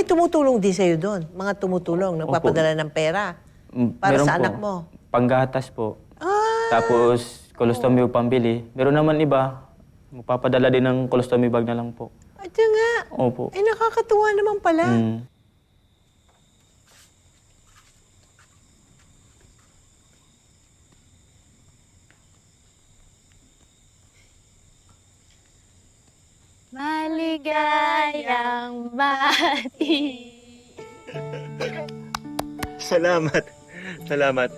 tumutulong din sa'yo doon? Mga tumutulong, nagpapadala ng pera para Meron sa po. anak mo? Panggatas po. Ah! Tapos, colostomy po pambili. Meron naman iba, magpapadala din ng colostomy bag na lang po. Ito nga. Opo. Ay, nakakatuwa naman pala. Mm. Maligayang bati. Salamat. Salamat.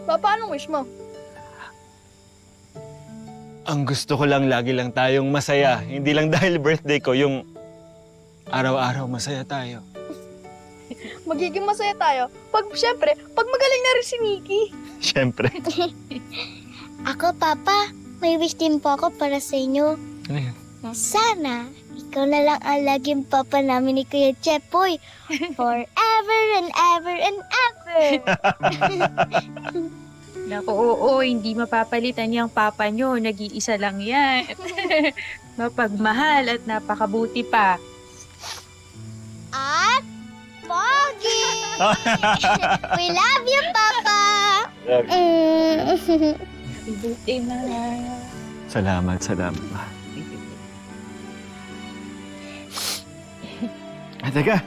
Papa, anong wish mo? Ang gusto ko lang, lagi lang tayong masaya. Hindi lang dahil birthday ko, yung araw-araw masaya tayo. Magiging masaya tayo. Siyempre, pag magaling na rin si Nikki. Siyempre. Ako, Papa, may wish din po ako para sa inyo. Ano yan? Sana, ikaw na lang ang laging papa namin ni Kuya Chepoy. Forever and ever and ever. Naku, oo, hindi mapapalitan yung papa nyo. Nag-iisa lang yan. Mapagmahal at napakabuti pa. At, Pogi! We love you, Papa! Happy birthday, Mama. Salamat, salamat. Teka.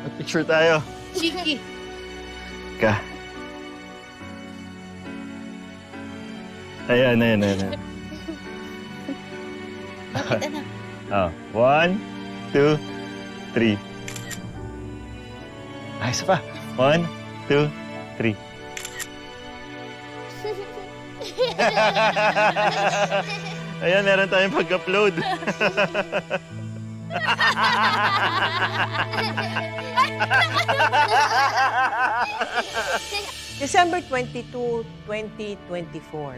Mag-picture tayo. Sige. Ka. Ayan. Oh, 1, 2, 3. Ay, isa pa. 1, 2, 3. Ayan, meron tayong pag-upload. December 22, 2024.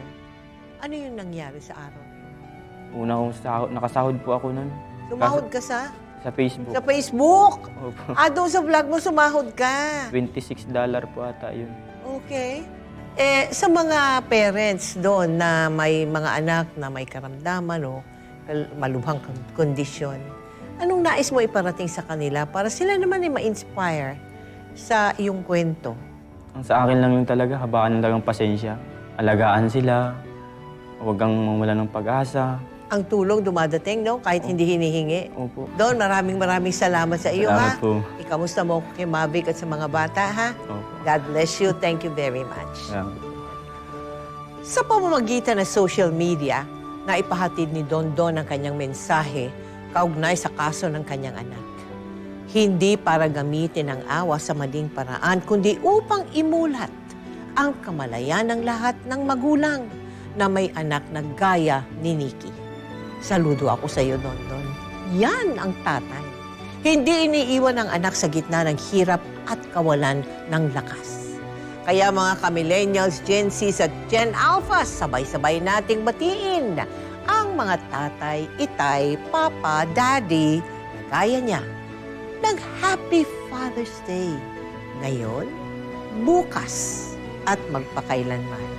Ano yung nangyari sa araw? Una kong nakasahod po ako nun. Sumahod ka sa? Sa Facebook. Sa Facebook? Opo. Doon sa vlog mo, sumahod ka. $26 po ata yun. Okay. Sa mga parents doon na may mga anak na may karamdaman o malubhang kondisyon, anong nais mo iparating sa kanila para sila naman ay ma-inspire sa iyong kwento? Ang sa akin lang yung talaga, habaan lang ang pasensya. Alagaan sila. Huwag kang mawala ng pag-asa. Ang tulong dumadating, no? Kahit hindi hinihingi. Opo. Doon, maraming salamat sa iyo, Salamat ha? po. Ikamusta mo kay Mavic at sa mga bata, ha? Opo. God bless you. Thank you very much. Salamat. Sa pamamagitan ng social media, naipahatid ni Don ang kanyang mensahe kaugnay sa kaso ng kanyang anak. Hindi para gamitin ang awa sa maling paraan, kundi upang imulat ang kamalayan ng lahat ng magulang na may anak na gaya ni Nikki. Saludo ako sa iyo, Don. Yan ang tatay. Hindi iniiwan ang anak sa gitna ng hirap at kawalan ng lakas. Kaya mga ka-millennials, Gen Z at Gen Alpha, sabay-sabay nating batiin ang mga tatay, itay, papa, daddy, na gaya niya. Happy Father's Day. Ngayon, bukas, at magpakailanman.